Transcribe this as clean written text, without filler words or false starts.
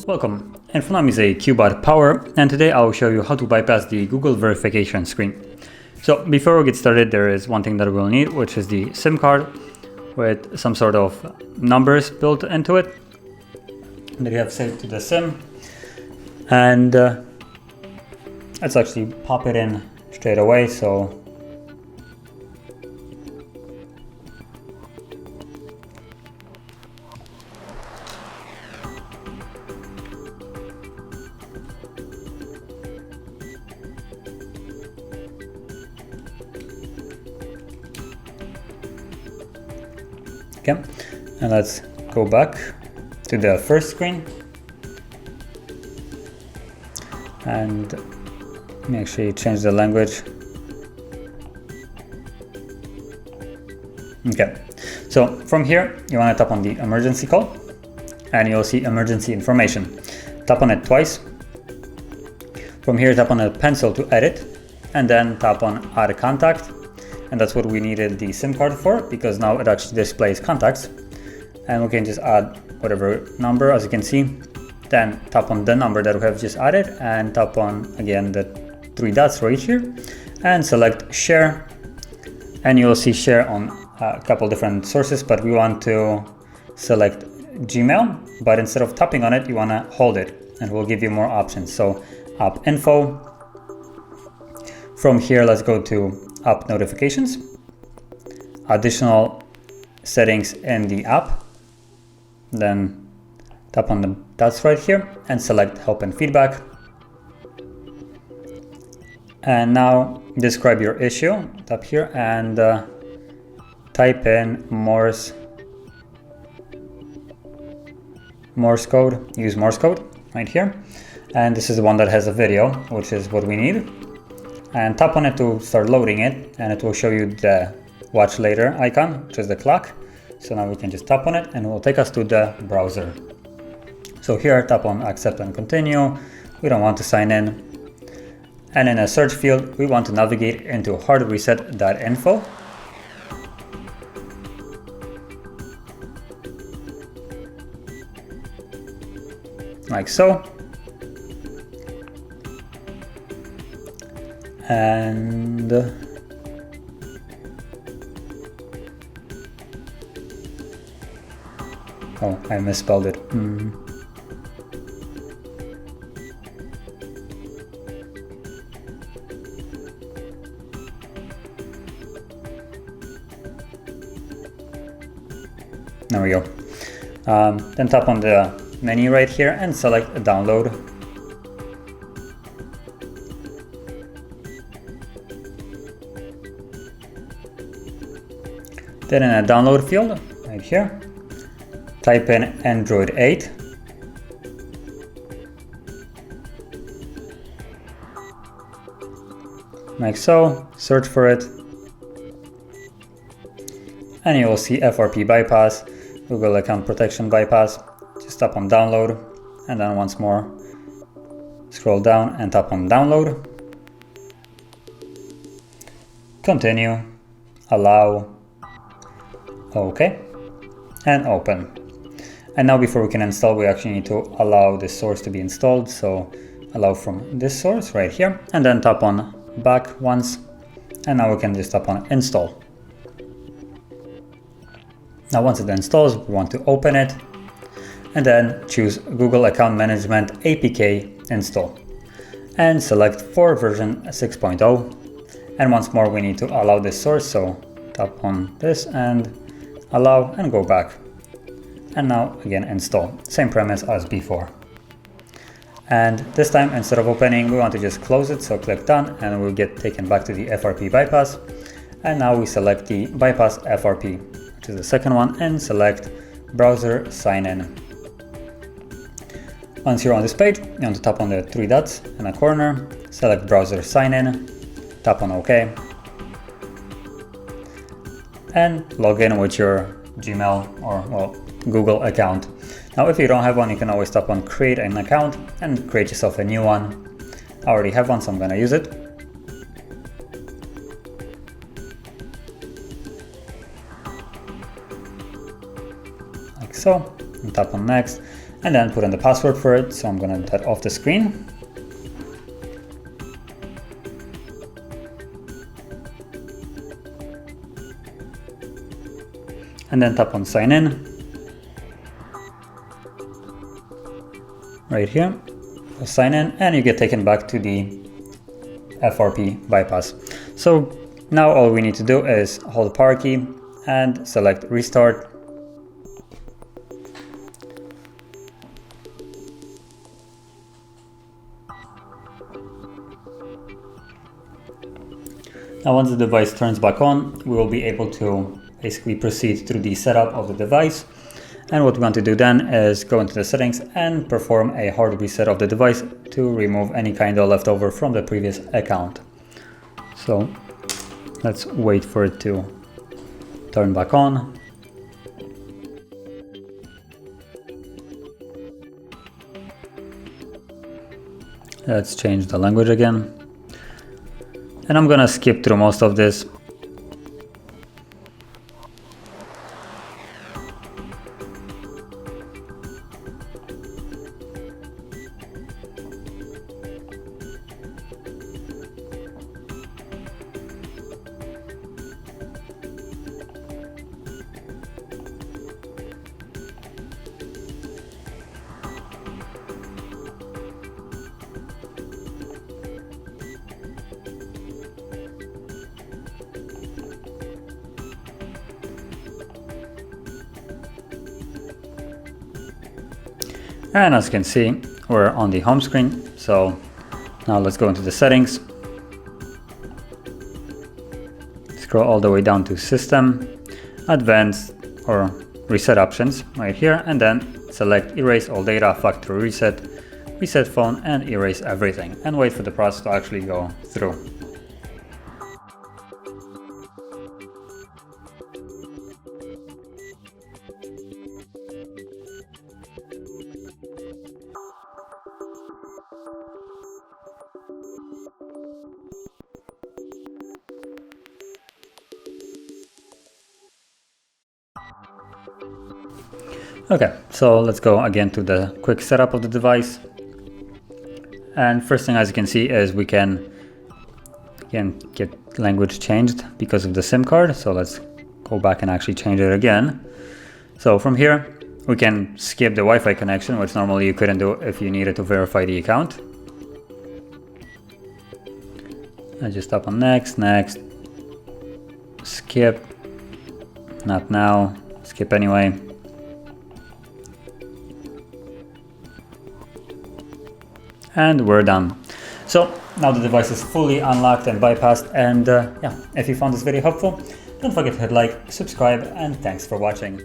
Welcome, in front of me is a Cubot Power, and today I'll show you how to bypass the Google verification screen. So before we get started, there is one thing that we'll need, which is the SIM card with some sort of numbers built into it that you have saved to the SIM. And let's actually pop it in straight away. So okay, and let's go back to the first screen, and let me actually change the language. Okay, so from here you want to tap on the emergency call and you'll see emergency information. Tap on it twice. From here tap on a pencil to edit, and then tap on add contact. And that's what we needed the SIM card for, because now it actually displays contacts, and we can just add whatever number, as you can see. Then tap on the number that we have just added and tap on again the three dots right here and select share, and you'll see share on a couple different sources, but we want to select Gmail, but instead of tapping on it you want to hold it, and we'll give you more options. So app info. From here let's go to app notifications, additional settings in the app, then tap on the dots right here and select help and feedback. And now describe your issue, tap here and type in Morse code, use Morse code right here. And this is the one that has a video, which is what we need. And tap on it to start loading it, and it will show you the watch later icon, which is the clock. So now we can just tap on it and it will take us to the browser. So here tap on accept and continue. We don't want to sign in. And in a search field we want to navigate into HardReset.Info. Like so. And oh, I misspelled it. There we go. Then tap on the menu right here and select download. Then in a download field right here, type in Android 8. Like so, search for it. And you will see FRP bypass, Google account protection bypass. Just tap on download, and then once more, scroll down and tap on download. Continue, allow, OK, and open. And now before we can install, we actually need to allow this source to be installed. So allow from this source right here, and then tap on back once. And now we can just tap on install. Now once it installs, we want to open it and then choose Google Account Management APK install and select for version 6.0. And once more, we need to allow this source. So tap on this and allow and go back. And now again install, same premise as before. And this time, instead of opening, we want to just close it. So click done and we'll get taken back to the FRP bypass. And now we select the bypass FRP, which is the second one, and select browser sign in. Once you're on this page, you want to tap on the three dots in the corner, select browser sign in, tap on OK, and log in with your Gmail or Google account. Now if you don't have one, you can always tap on create an account and create yourself a new one. I already have one, so I'm gonna use it. so, and tap on next, and then put in the password for it. So I'm gonna do that off the screen. And then tap on sign in. Right here, sign in, and you get taken back to the FRP bypass. So now all we need to do is hold the power key and select restart. Now once the device turns back on, we will be able to basically proceed through the setup of the device. And what we want to do then is go into the settings and perform a hard reset of the device to remove any kind of leftover from the previous account. So let's wait for it to turn back on. Let's change the language again. And I'm gonna skip through most of this. And as you can see, we're on the home screen. So now let's go into the settings. Scroll all the way down to System, Advanced or Reset options right here, and then select Erase all data, Factory Reset, Reset Phone, and erase everything, and wait for the process to actually go through. Okay, so let's go again to the quick setup of the device. And first thing, as you can see, is we can again get language changed because of the SIM card. So let's go back and actually change it again. So from here, we can skip the Wi-Fi connection, which normally you couldn't do if you needed to verify the account. I just tap on next, next, skip, not now, skip anyway. And we're done. So now the device is fully unlocked and bypassed, and yeah, if you found this video helpful, don't forget to hit like, subscribe, and thanks for watching.